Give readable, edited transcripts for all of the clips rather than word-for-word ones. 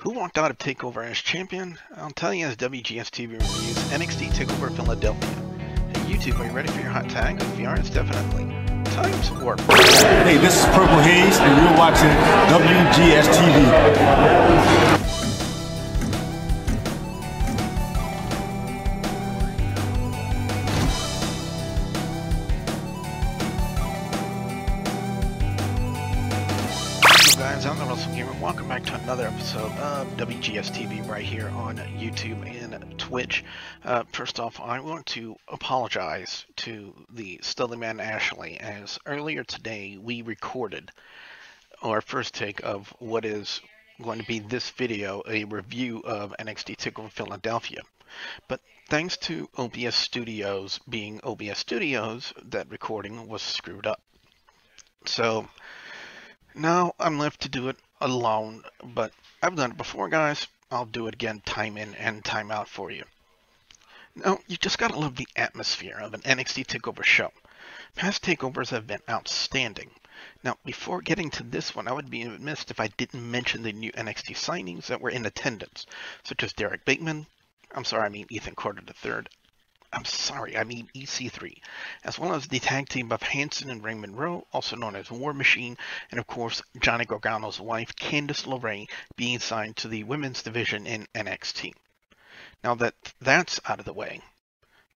Who walked out of TakeOver as champion? I'll tell you as WGS-TV reviews NXT Takeover Philadelphia. Hey YouTube, are you ready for your hot tag? If you are, it's definitely time to work. Hey, this is Purple Haze, and you're watching WGS-TV. I'm the Russell Gamer. Welcome back to another episode of WGS-TV right here on YouTube and Twitch. First off, I want to apologize to the Studly Man Ashley, as earlier today we recorded our first take of what is going to be this video, a review of NXT Takeover Philadelphia. But thanks to OBS Studios being OBS Studios, that recording was screwed up. So now I'm left to do it alone, but I've done it before, guys. I'll do it again, time in and time out for you. Now, you just gotta love the atmosphere of an NXT TakeOver show. Past takeovers have been outstanding. Now, before getting to this one, I would be remiss if I didn't mention the new NXT signings that were in attendance, such as Ethan Carter III. EC3, as well as the tag team of Hanson and Ray Monroe, also known as War Machine, and of course Johnny Gargano's wife, Candice LeRae, being signed to the women's division in NXT. Now that that's out of the way,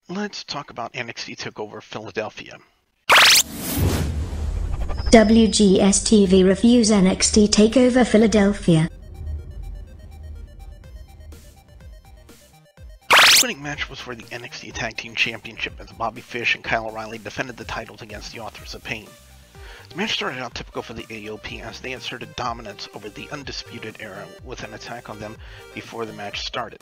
let's talk about NXT Takeover Philadelphia. WGS-TV reviews NXT Takeover Philadelphia. The winning match was for the NXT Tag Team Championship as Bobby Fish and Kyle O'Reilly defended the titles against the Authors of Pain. The match started out typical for the AOP as they asserted dominance over the Undisputed era with an attack on them before the match started.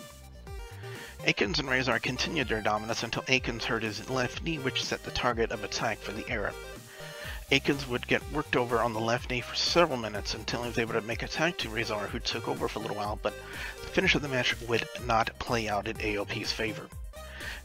Akins and Razor continued their dominance until Akins hurt his left knee, which set the target of attack for the era. Akins would get worked over on the left knee for several minutes until he was able to make a tag to Razor, who took over for a little while, but the finish of the match would not play out in AOP's favor.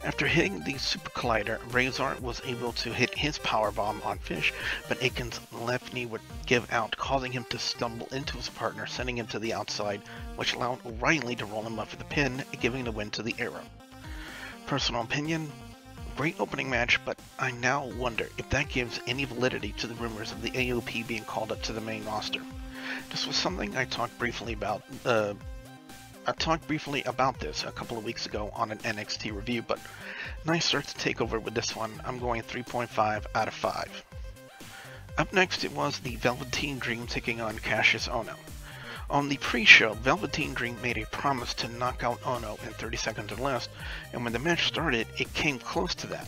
After hitting the Super Collider, Razor was able to hit his powerbomb on Fish, but Akins' left knee would give out, causing him to stumble into his partner, sending him to the outside, which allowed O'Reilly to roll him up for the pin, giving the win to the era. Personal opinion: great opening match, but I now wonder if that gives any validity to the rumors of the AOP being called up to the main roster. This was something I talked briefly about this a couple of weeks ago on an NXT review, but nice start to TakeOver with this one. I'm going 3.5 out of 5. Up next, it was the Velveteen Dream taking on Kassius Ohno. On the pre-show, Velveteen Dream made a promise to knock out Ohno in 30 seconds or less, and when the match started, it came close to that.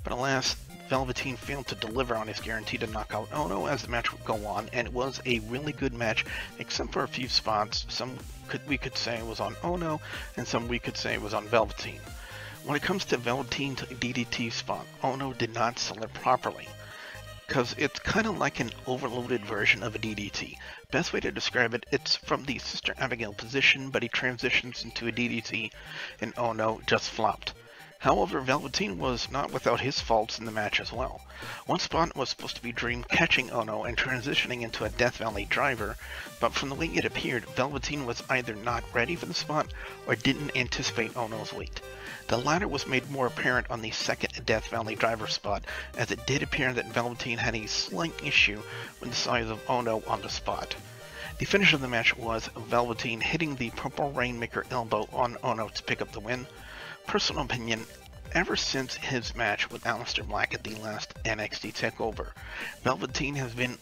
But alas, Velveteen failed to deliver on his guarantee to knock out Ohno as the match would go on, and it was a really good match, except for a few spots. We could say it was on Ohno, and some we could say it was on Velveteen. When it comes to Velveteen's DDT spot, Ohno did not sell it properly, because it's kind of like an overloaded version of a DDT. Best way to describe it, it's from the Sister Abigail position, but he transitions into a DDT, and Ohno just flopped. However, Velveteen was not without his faults in the match as well. One spot was supposed to be Dream catching Ohno and transitioning into a Death Valley driver, but from the way it appeared, Velveteen was either not ready for the spot or didn't anticipate Ohno's weight. The latter was made more apparent on the second Death Valley driver spot, as it did appear that Velveteen had a slight issue with the size of Ohno on the spot. The finish of the match was Velveteen hitting the purple Rainmaker elbow on Ohno to pick up the win. Personal opinion: ever since his match with Aliester Black at the last NXT Takeover, Velveteen has been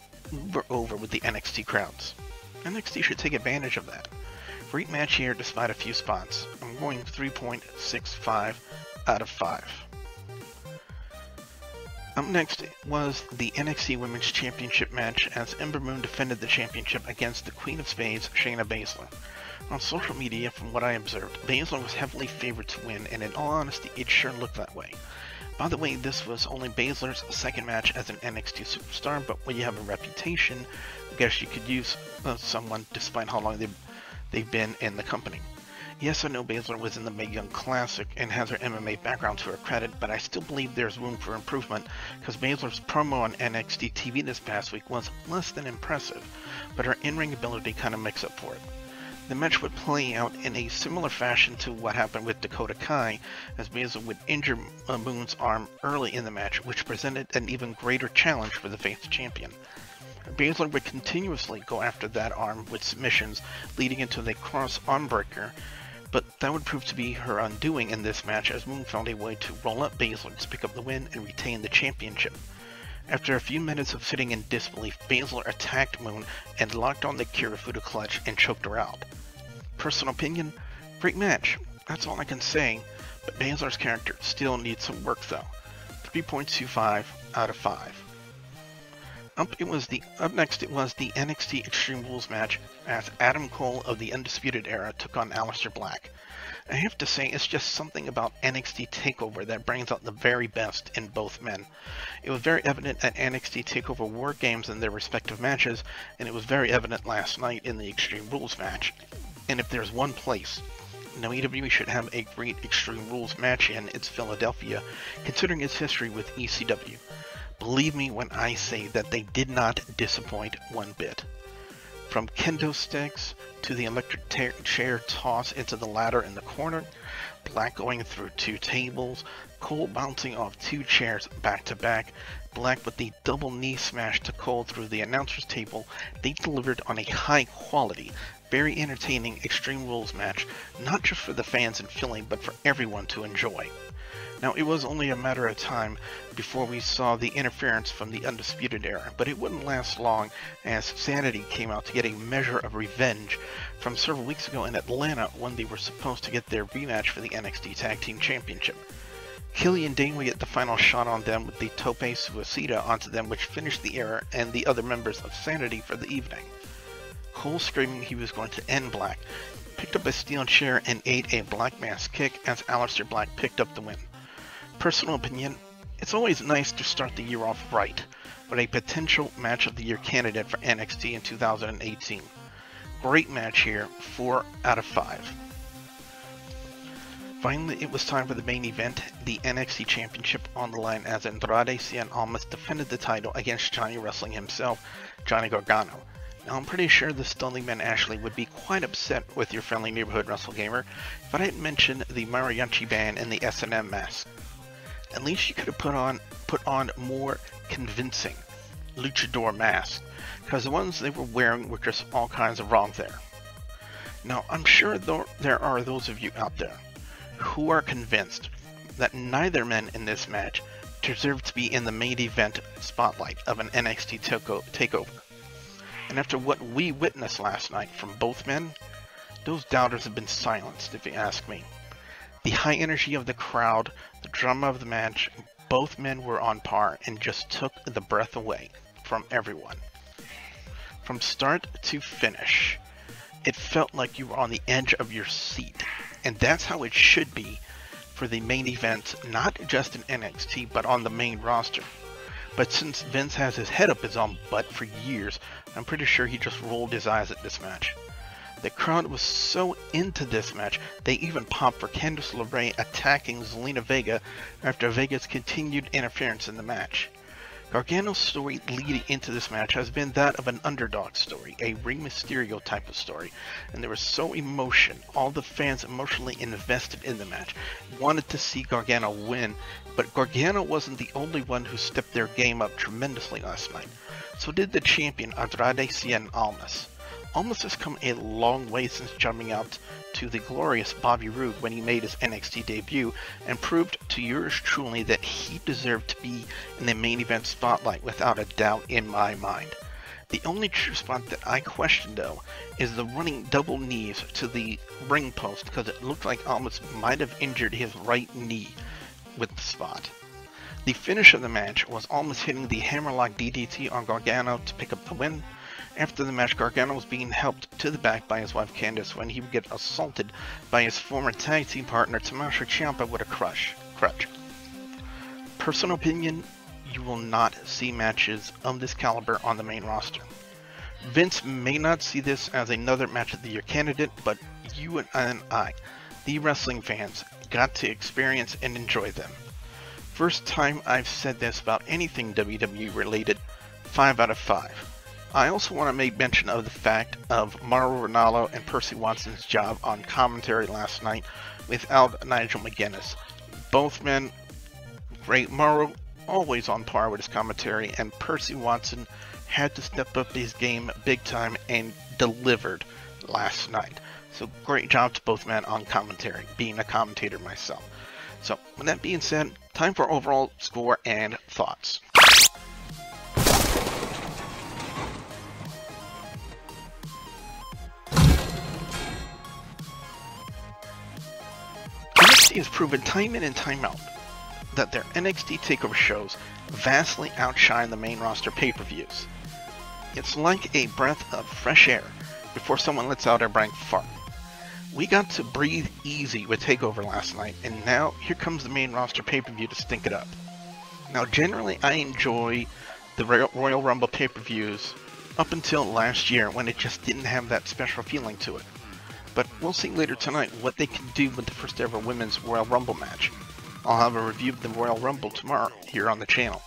over with the NXT crowds. NXT should take advantage of that. Great match here despite a few spots. I'm going 3.65 out of 5. Up next was the NXT Women's Championship match as Ember defended the championship against the Queen of Spades, Shayna Bazsler. On social media, from what I observed, Bazsler was heavily favored to win, and in all honesty, it sure looked that way. By the way, this was only Bazler's second match as an NXT superstar, but when you have a reputation, I guess you could use someone despite how long they've been in the company. Yes, I know Bazsler was in the Mae Young Classic and has her MMA background to her credit, but I still believe there's room for improvement, because Bazler's promo on NXT TV this past week was less than impressive, but her in-ring ability kind of makes up for it. The match would play out in a similar fashion to what happened with Dakota Kai, as Bazsler would injure Moon's arm early in the match, which presented an even greater challenge for the face champion. Bazsler would continuously go after that arm with submissions, leading into the cross armbreaker, but that would prove to be her undoing in this match, as Moon found a way to roll up Bazsler to pick up the win and retain the championship. After a few minutes of sitting in disbelief, Bazsler attacked Moon and locked on the Kirifuda clutch and choked her out. Personal opinion, great match, that's all I can say, but Bazler's character still needs some work though. 3.25 out of 5. Up next it was the NXT Extreme Rules match, as Adam Cole of the Undisputed Era took on Aliester Black. I have to say, it's just something about NXT Takeover that brings out the very best in both men. It was very evident at NXT Takeover War Games in their respective matches, and it was very evident last night in the Extreme Rules match. And if there's one place WWE should have a great Extreme Rules match in, it's Philadelphia, considering its history with ECW. Believe me when I say that they did not disappoint one bit. From kendo sticks to the electric chair toss into the ladder in the corner, Black going through 2 tables, Cole bouncing off 2 chairs back to back, Black with the double knee smash to Cole through the announcer's table, they delivered on a high quality, very entertaining Extreme Rules match, not just for the fans in Philly, but for everyone to enjoy. Now, it was only a matter of time before we saw the interference from the Undisputed Era, but it wouldn't last long as Sanity came out to get a measure of revenge from several weeks ago in Atlanta when they were supposed to get their rematch for the NXT Tag Team Championship. Killian Dane would get the final shot on them with the Tope Suicida onto them, which finished the Era and the other members of Sanity for the evening. Cole, screaming he was going to end Black, picked up a steel chair and ate a Black Mass kick as Aliester Black picked up the win. Personal opinion, it's always nice to start the year off right, with a potential Match of the Year candidate for NXT in 2018. Great match here, 4 out of 5. Finally, it was time for the main event, the NXT Championship on the line, as Andrade Cien Almas defended the title against Johnny Wrestling himself, Johnny Gargano. Now, I'm pretty sure the Stunning Man Ashley would be quite upset with your friendly neighborhood WrestleGamer if I didn't mention the mariachi band and the S&M mask. At least you could have put on more convincing luchador masks, because the ones they were wearing were just all kinds of wrong there. Now, I'm sure there are those of you out there who are convinced that neither man in this match deserved to be in the main event spotlight of an NXT takeover. And after what we witnessed last night from both men, those doubters have been silenced, if you ask me. The high energy of the crowd, the drama of the match, both men were on par and just took the breath away from everyone. From start to finish, it felt like you were on the edge of your seat, and that's how it should be for the main event, not just in NXT, but on the main roster. But since Vince has his head up his own butt for years, I'm pretty sure he just rolled his eyes at this match. The crowd was so into this match, they even popped for Candice LeRae attacking Zelina Vega after Vega's continued interference in the match. Gargano's story leading into this match has been that of an underdog story, a Rey Mysterio type of story, and there was so emotion, all the fans emotionally invested in the match, wanted to see Gargano win, but Gargano wasn't the only one who stepped their game up tremendously last night. So did the champion Andrade Cien Almas. Almas has come a long way since jumping out to the glorious Bobby Roode when he made his NXT debut and proved to yours truly that he deserved to be in the main event spotlight without a doubt in my mind. The only true spot that I question though is the running double knees to the ring post, because it looked like Almas might have injured his right knee with the spot. The finish of the match was Almas hitting the hammerlock DDT on Gargano to pick up the win. After the match, Gargano was being helped to the back by his wife Candice when he would get assaulted by his former tag team partner Tommaso Ciampa with a crutch. Personal opinion, you will not see matches of this caliber on the main roster. Vince may not see this as another Match of the Year candidate, but you and I, the wrestling fans, got to experience and enjoy them. First time I've said this about anything WWE related, 5 out of 5. I also want to make mention of the fact of Mauro Ranallo and Percy Watson's job on commentary last night without Nigel McGuinness. Both men great. Mauro always on par with his commentary, and Percy Watson had to step up his game big time and delivered last night. So great job to both men on commentary, being a commentator myself. So with that being said, time for overall score and thoughts. NXT has proven time in and time out that their NXT Takeover shows vastly outshine the main roster pay-per-views. It's like a breath of fresh air before someone lets out a blank fart. We got to breathe easy with Takeover last night, and now here comes the main roster pay-per-view to stink it up. Now generally I enjoy the Royal Rumble pay-per-views up until last year when it just didn't have that special feeling to it. But we'll see later tonight what they can do with the first ever Women's Royal Rumble match. I'll have a review of the Royal Rumble tomorrow here on the channel.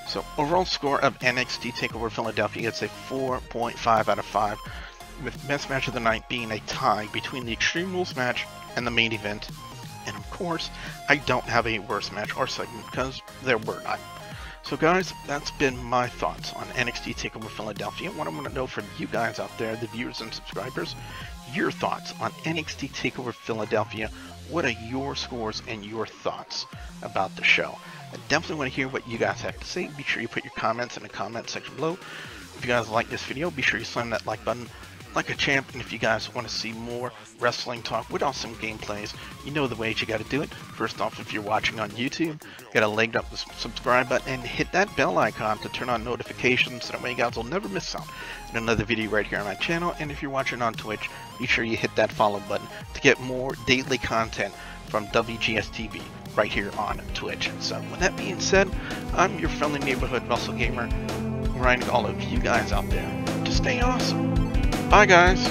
So overall score of NXT Takeover Philadelphia gets a 4.5 out of 5, with best match of the night being a tie between the Extreme Rules match and the main event. And of course, I don't have a worst match or segment because there were none. So guys, that's been my thoughts on NXT Takeover Philadelphia. What I want to know from you guys out there, the viewers and subscribers, your thoughts on NXT Takeover Philadelphia. What are your scores and your thoughts about the show? I definitely want to hear what you guys have to say. Be sure you put your comments in the comment section below. If you guys like this video, be sure you slam that like button like a champ. And if you guys want to see more wrestling talk with awesome gameplays, you know the ways you got to do it. First off, if you're watching on YouTube, got to leg up the subscribe button and hit that bell icon to turn on notifications, so that way you guys will never miss out on another video right here on my channel. And if you're watching on Twitch, be sure you hit that follow button to get more daily content from WGS-TV right here on Twitch. So with that being said, I'm your friendly neighborhood Russell Gamer, reminding all of you guys out there to stay awesome. Bye guys.